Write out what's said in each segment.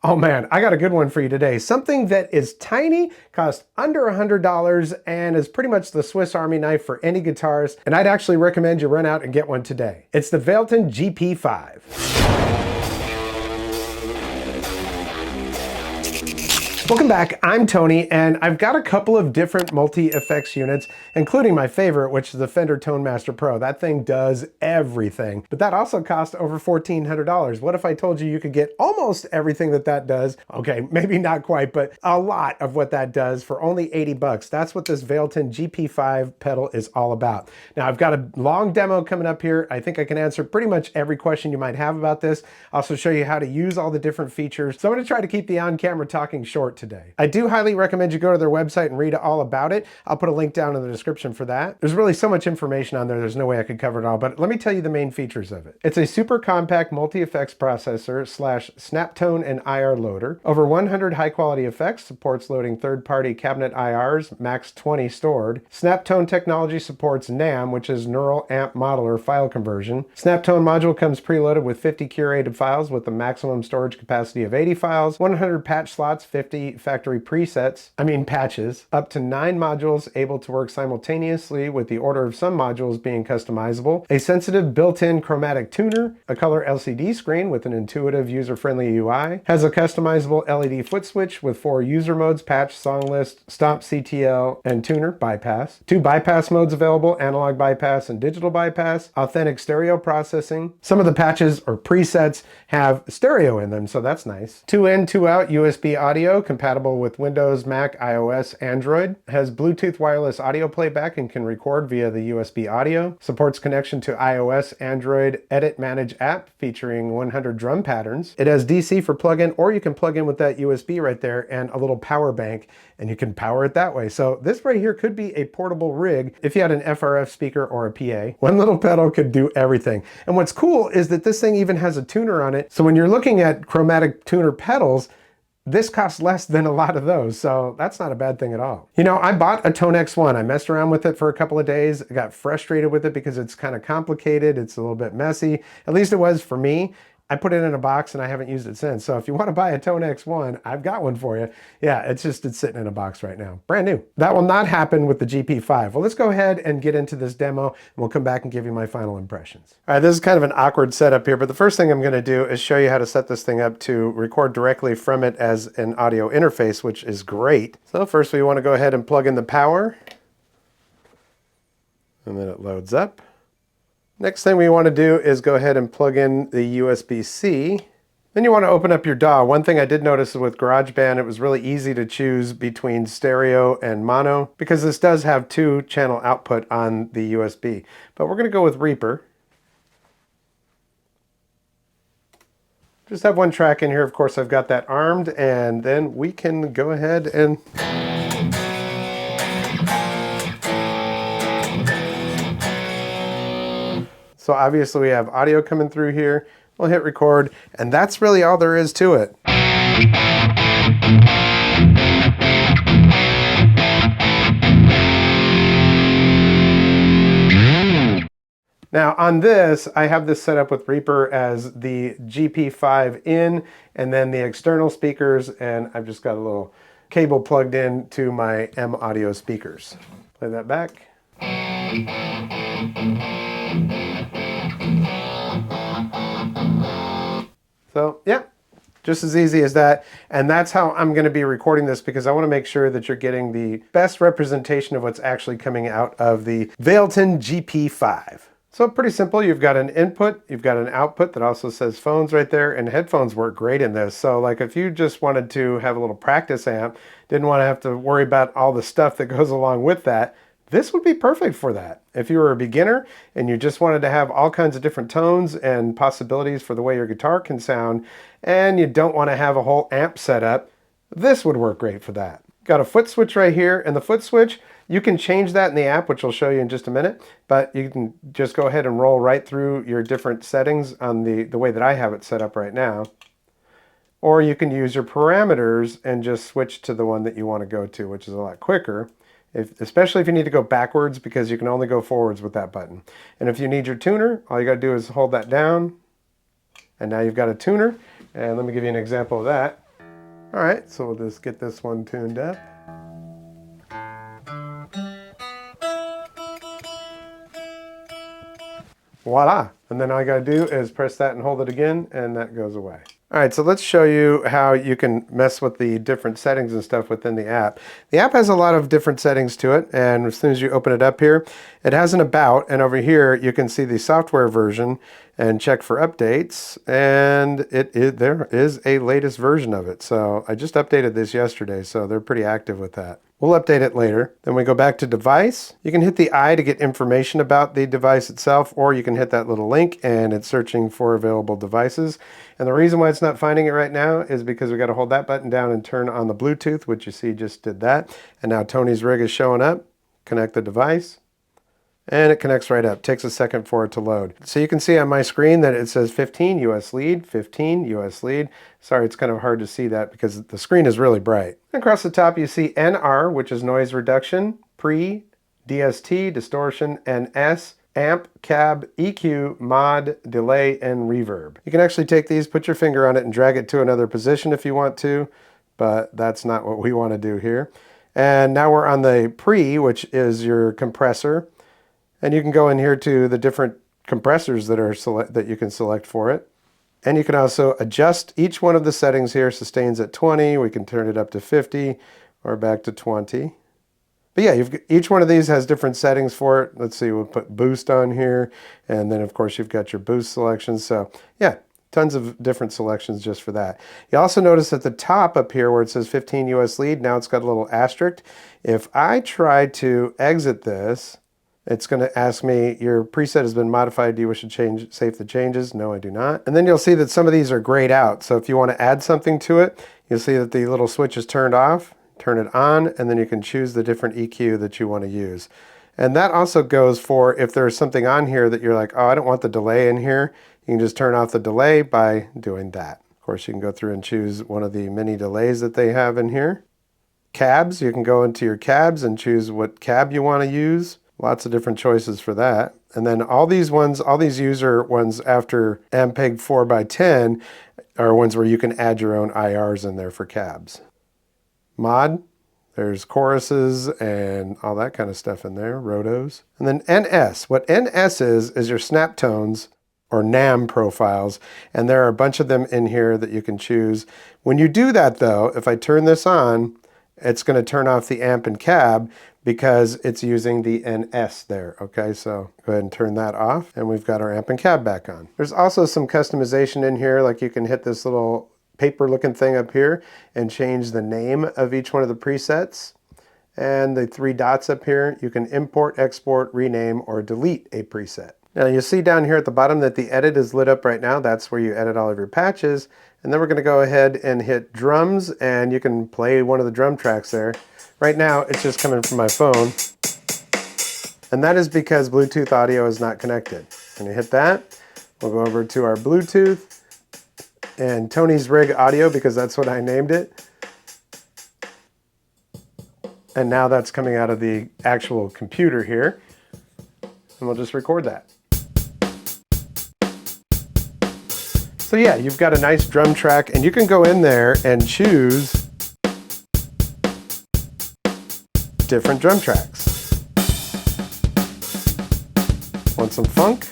Oh man, I got a good one for you today. Something that is tiny, costs under $100, and is pretty much the Swiss Army knife for any guitarist, and I'd actually recommend you run out and get one today. It's the Valeton GP-5. Welcome back, I'm Tony, and I've got a couple of different multi-effects units, including my favorite, which is the Fender Tonemaster Pro. That thing does everything, but that also costs over $1,400. What if I told you you could get almost everything that does? Okay, maybe not quite, but a lot of what that does for only 80 bucks. That's what this Valeton GP-5 pedal is all about. Now, I've got a long demo coming up here. I think I can answer pretty much every question you might have about this. I'll also show you how to use all the different features. So I'm gonna try to keep the on-camera talking short today. I do highly recommend you go to their website and read all about it. I'll put a link down in the description for that. There's really so much information on there, there's no way I could cover it all, but let me tell you the main features of it. It's a super compact multi-effects processor / Snaptone and IR loader. Over 100 high-quality effects, supports loading third-party cabinet IRs, max 20 stored. Snaptone technology supports NAM, which is Neural Amp Modeler file conversion. Snaptone module comes preloaded with 50 curated files with a maximum storage capacity of 80 files, 100 patch slots, 50 factory presets, patches, up to 9 modules able to work simultaneously with the order of some modules being customizable, a sensitive built-in chromatic tuner, a color LCD screen with an intuitive user-friendly UI, has a customizable LED foot switch with 4 user modes, patch, song list, stop CTL, and tuner, bypass, 2 bypass modes available, analog bypass and digital bypass, authentic stereo processing. Some of the patches or presets have stereo in them, so that's nice. 2 in, 2 out USB audio, compatible with Windows, Mac, iOS, Android. Has Bluetooth wireless audio playback and can record via the USB audio. Supports connection to iOS, Android, Edit Manage app featuring 100 drum patterns. It has DC for plug-in, or you can plug in with that USB right there and a little power bank, and you can power it that way. So this right here could be a portable rig if you had an FRF speaker or a PA. One little pedal could do everything. And what's cool is that this thing even has a tuner on it. So when you're looking at chromatic tuner pedals, this costs less than a lot of those, so that's not a bad thing at all. You know, I bought a Tone X1. I messed around with it for a couple of days. I got frustrated with it because it's kind of complicated. It's a little bit messy. At least it was for me. I put it in a box and I haven't used it since. So if you want to buy a Tone X1, I've got one for you. Yeah, it's sitting in a box right now. Brand new. That will not happen with the GP5. Well, let's go ahead and get into this demo and we'll come back and give you my final impressions. All right, this is kind of an awkward setup here, but the first thing I'm going to do is show you how to set this thing up to record directly from it as an audio interface, which is great. So first we want to go ahead and plug in the power. And then it loads up. Next thing we want to do is go ahead and plug in the USB-C. Then you want to open up your DAW. One thing I did notice with GarageBand, it was really easy to choose between stereo and mono because this does have 2-channel output on the USB. But we're going to go with Reaper. Just have one track in here. Of course, I've got that armed, and then we can go ahead and so obviously we have audio coming through here. We'll hit record, and that's really all there is to it. Now on this, I have this set up with Reaper as the GP5 in, and then the external speakers, and I've just got a little cable plugged in to my M audio speakers. Play that back. So yeah, just as easy as that. And that's how I'm going to be recording this because I want to make sure that you're getting the best representation of what's actually coming out of the Valeton GP-5. So pretty simple. You've got an input, you've got an output that also says phones right there, and headphones work great in this. So like if you just wanted to have a little practice amp, didn't want to have to worry about all the stuff that goes along with that, this would be perfect for that. If you were a beginner and you just wanted to have all kinds of different tones and possibilities for the way your guitar can sound, and you don't want to have a whole amp set up, this would work great for that. Got a foot switch right here, and the foot switch, you can change that in the app, which I'll show you in just a minute, but you can just go ahead and roll right through your different settings on the way that I have it set up right now. Or you can use your parameters and just switch to the one that you want to go to, which is a lot quicker. Especially if you need to go backwards, because you can only go forwards with that button. And if you need your tuner, all you got to do is hold that down, and now you've got a tuner. And let me give you an example of that. All right, so we'll just get this one tuned up. Voila. And then all I gotta do is press that and hold it again, and that goes away. All right, so let's show you how you can mess with the different settings and stuff within the app. The app has a lot of different settings to it, and as soon as you open it up here, it has an about, and over here you can see the software version and check for updates, and there is a latest version of it. So I just updated this yesterday, so they're pretty active with that. We'll update it later. Then we go back to device. You can hit the I to get information about the device itself, or you can hit that little link and it's searching for available devices. And the reason why it's not finding it right now is because we got to hold that button down and turn on the Bluetooth, which you see just did that. And now Tony's rig is showing up. Connect the device. And it connects right up. Takes a second for it to load. So you can see on my screen that it says 15 US lead, 15 US lead. Sorry, it's kind of hard to see that because the screen is really bright. Across the top you see NR, which is noise reduction, pre, DST, distortion, NS, amp, cab, EQ, mod, delay, and reverb. You can actually take these, put your finger on it, and drag it to another position if you want to, but that's not what we want to do here. And now we're on the pre, which is your compressor. And you can go in here to the different compressors that you can select for it. And you can also adjust each one of the settings here. Sustains at 20. We can turn it up to 50 or back to 20. But yeah, each one of these has different settings for it. Let's see, we'll put boost on here. And then of course you've got your boost selections. So yeah, tons of different selections just for that. You also notice at the top up here where it says 15 US lead, now it's got a little asterisk. If I try to exit this, it's going to ask me, your preset has been modified. Do you wish to save the changes? No, I do not. And then you'll see that some of these are grayed out. So if you want to add something to it, you'll see that the little switch is turned off, turn it on, and then you can choose the different EQ that you want to use. And that also goes for if there's something on here that you're like, oh, I don't want the delay in here. You can just turn off the delay by doing that. Of course, you can go through and choose one of the many delays that they have in here. Cabs, you can go into your cabs and choose what cab you want to use. Lots of different choices for that. And then all these user ones after MPEG 4x10 are ones where you can add your own IRs in there for cabs. Mod, there's choruses and all that kind of stuff in there, rotos. And then NS, what NS is your Snaptones or NAM profiles, and there are a bunch of them in here that you can choose. When you do that though, if I turn this on, it's going to turn off the amp and cab because it's using the NS there. Okay, so go ahead and turn that off, and we've got our amp and cab back on. There's also some customization in here, like you can hit this little paper looking thing up here and change the name of each one of the presets. And the three dots up here, you can import, export, rename, or delete a preset. Now you see down here at the bottom that the edit is lit up right now. That's where you edit all of your patches. And then we're going to go ahead and hit drums, and you can play one of the drum tracks there. Right now it's just coming from my phone, and that is because Bluetooth audio is not connected. When you hit that, we'll go over to our Bluetooth and Tony's Rig audio, because that's what I named it. And now that's coming out of the actual computer here, and we'll just record that. So yeah, you've got a nice drum track, and you can go in there and choose different drum tracks. Want some funk?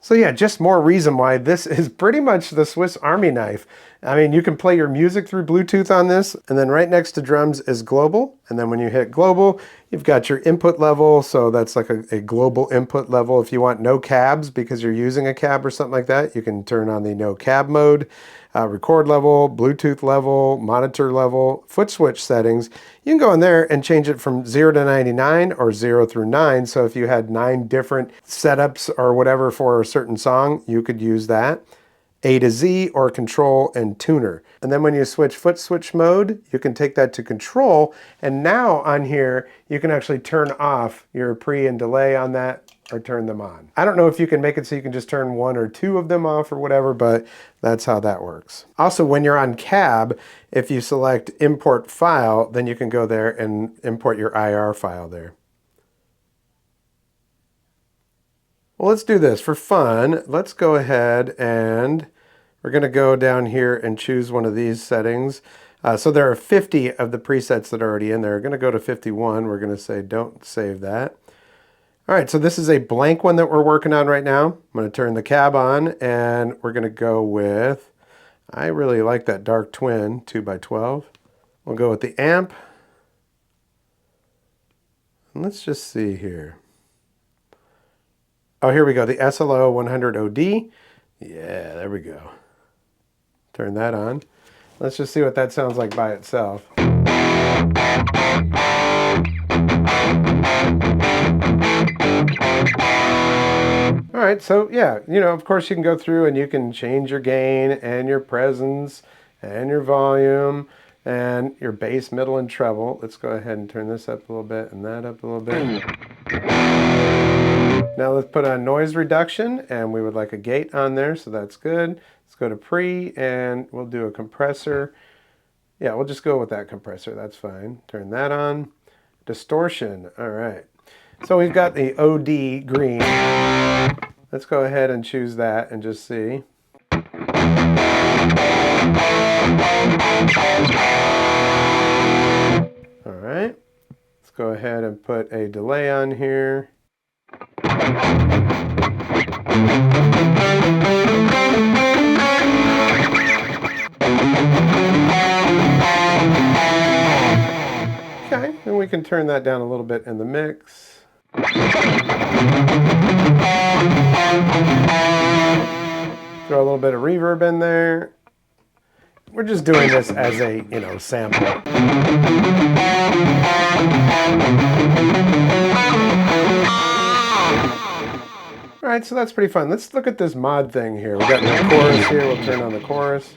So yeah, just more reason why this is pretty much the Swiss Army knife. I mean, you can play your music through Bluetooth on this, and then right next to drums is global. And then when you hit global, you've got your input level. So that's like a global input level. If you want no cabs because you're using a cab or something like that, you can turn on the no cab mode. Record level, Bluetooth level, monitor level, foot switch settings. You can go in there and change it from 0 to 99 or 0 through 9. So if you had 9 different setups or whatever for a certain song, you could use that. A to Z or control and tuner. And then when you switch foot switch mode, you can take that to control. And now on here, you can actually turn off your pre and delay on that or turn them on. I don't know if you can make it so you can just turn 1 or 2 of them off or whatever, but that's how that works. Also, when you're on cab, if you select import file, then you can go there and import your IR file there. Well, let's do this for fun. Let's go ahead and we're going to go down here and choose one of these settings. So there are 50 of the presets that are already in there. We're going to go to 51. We're going to say don't save that. All right, so this is a blank one that we're working on right now. I'm going to turn the cab on and we're going to go with, I really like that dark twin 2x12. We'll go with the amp. And let's just see here. Oh, here we go, the SLO 100 OD. Yeah, there we go. Turn that on. Let's just see what that sounds like by itself. All right, so yeah, of course you can go through and you can change your gain and your presence and your volume and your bass, middle, and treble. Let's go ahead and turn this up a little bit and that up a little bit. Now let's put on noise reduction, and we would like a gate on there, so that's good. Let's go to pre, and we'll do a compressor. Yeah, we'll just go with that compressor, that's fine. Turn that on. Distortion, all right. So we've got the OD green. Let's go ahead and choose that and just see. All right, let's go ahead and put a delay on here. Okay, and we can turn that down a little bit in the mix. Throw a little bit of reverb in there. We're just doing this as a, sample. All right, so that's pretty fun. Let's look at this mod thing here. We've got the chorus here. We'll turn on the chorus.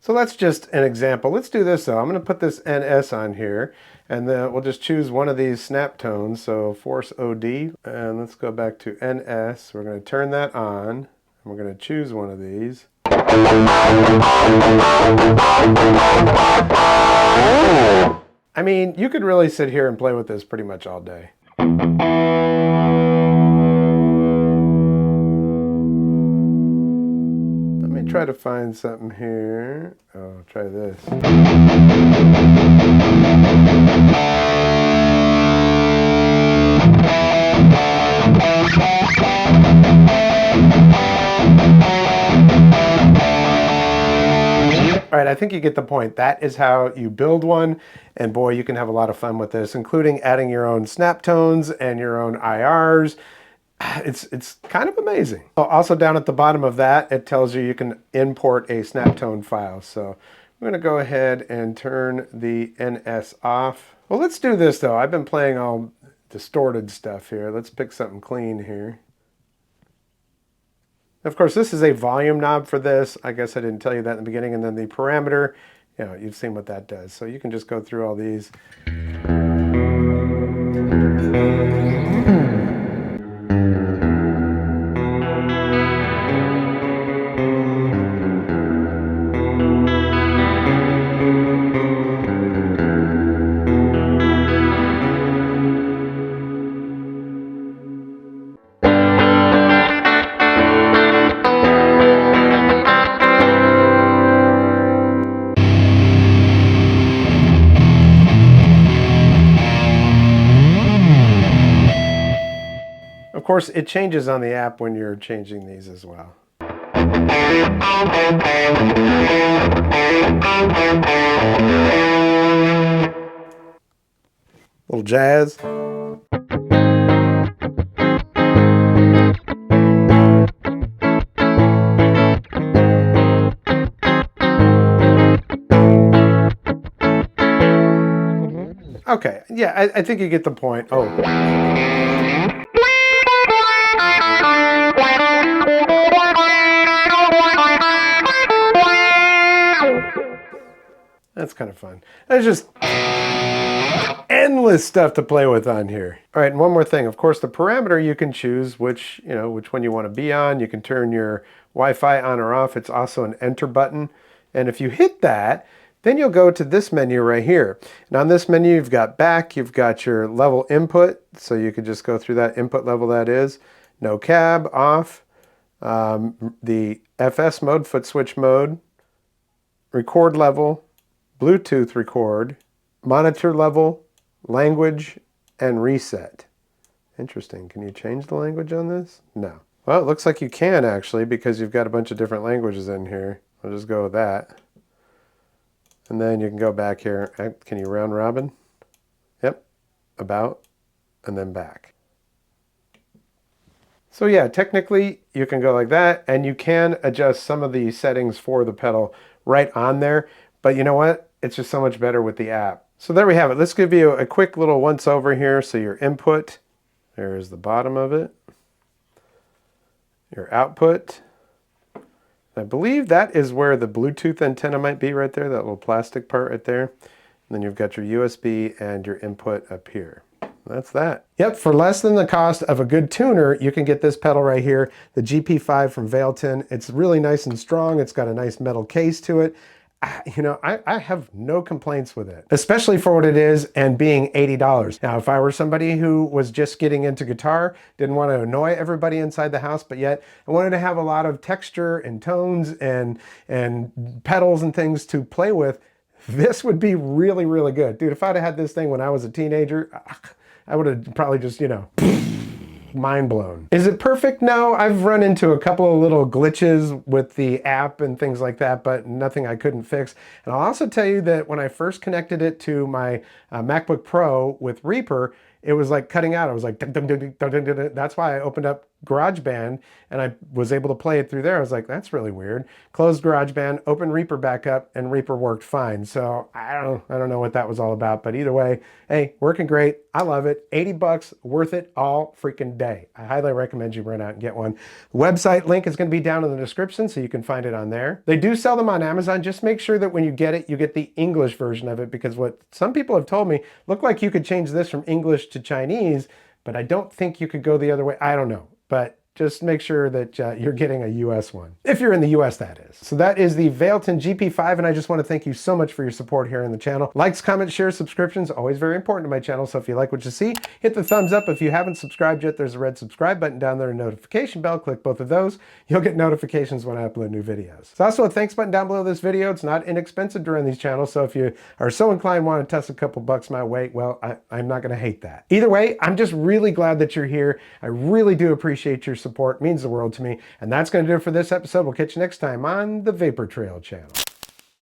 So that's just an example. Let's do this though. I'm going to put this NS on here, and then we'll just choose one of these Snaptones. So Force OD, and let's go back to NS. We're going to turn that on, and we're going to choose one of these. I mean, you could really sit here and play with this pretty much all day. Try to find something here. Oh, try this. All right, I think you get the point. That is how you build one, and boy, you can have a lot of fun with this, including adding your own Snaptones and your own IRs. It's kind of amazing. Also down at the bottom of that, it tells you can import a Snaptone file. So I'm going to go ahead and turn the NS off. Well, let's do this though. I've been playing all distorted stuff here. Let's pick something clean here. Of course, this is a volume knob for this. I guess I didn't tell you that in the beginning. And then the parameter, you've seen what that does. So you can just go through all these. Of course, it changes on the app when you're changing these as well. Little jazz. Okay, yeah, I think you get the point. Oh. That's kind of fun. There's just endless stuff to play with on here. All right, and one more thing. Of course, the parameter you can choose which one you want to be on. You can turn your Wi-Fi on or off. It's also an enter button. And if you hit that, then you'll go to this menu right here. And on this menu, you've got back, you've got your level input. So you could just go through that input level that is. No cab, off. The FS mode, foot switch mode. Record level. Bluetooth record. Monitor level. Language, and reset. Interesting. Can you change the language on this? No. Well, it looks like you can actually, because you've got a bunch of different languages in here. I'll just go with that. And then you can go back here. Can you round robin? Yep. About, and then back. So yeah, technically you can go like that, and you can adjust some of the settings for the pedal right on there. But you know what? It's just so much better with the app. So there we have it. Let's give you a quick little once over here. So your input, there's the bottom of it. Your output. I believe that is where the Bluetooth antenna might be right there, that little plastic part right there. And then you've got your USB and your input up here. That's that. Yep, for less than the cost of a good tuner, you can get this pedal right here, the GP-5 from Valeton. It's really nice and strong. It's got a nice metal case to it. I have no complaints with it, especially for what it is and being $80. Now, if I were somebody who was just getting into guitar, didn't want to annoy everybody inside the house, but yet I wanted to have a lot of texture and tones and pedals and things to play with, this would be really, really good. Dude, if I'd have had this thing when I was a teenager, I would have probably just, mind blown. Is it perfect? No, I've run into a couple of little glitches with the app and things like that, but nothing I couldn't fix. And I'll also tell you that when I first connected it to my MacBook Pro with Reaper, it was like cutting out. I was like, dun, dun, dun, dun, dun, dun, dun. That's why I opened up GarageBand and I was able to play it through there. I was like, that's really weird. Closed GarageBand, opened Reaper back up, and Reaper worked fine. So I don't know what that was all about, but either way, hey, working great. I love it. 80 bucks, worth it all freaking day. I highly recommend you run out and get one. The website link is going to be down in the description, so you can find it on there. They do sell them on Amazon. Just make sure that when you get it, you get the English version of it, because what some people have told me, looked like you could change this from English to Chinese, but I don't think you could go the other way. I don't know, but just make sure that you're getting a US one. If you're in the US, that is. So that is the Valeton GP-5, and I just want to thank you so much for your support here on the channel. Likes, comments, shares, subscriptions, always very important to my channel, so if you like what you see, hit the thumbs up. If you haven't subscribed yet, there's a red subscribe button down there, a notification bell. Click both of those. You'll get notifications when I upload new videos. There's also a thanks button down below this video. It's not inexpensive to run these channels, so if you are so inclined, want to toss a couple bucks my way, well, I'm not going to hate that. Either way, I'm just really glad that you're here. I really do appreciate your support. It means the world to me. And that's going to do it for this episode. We'll catch you next time on the Vapor Trail channel.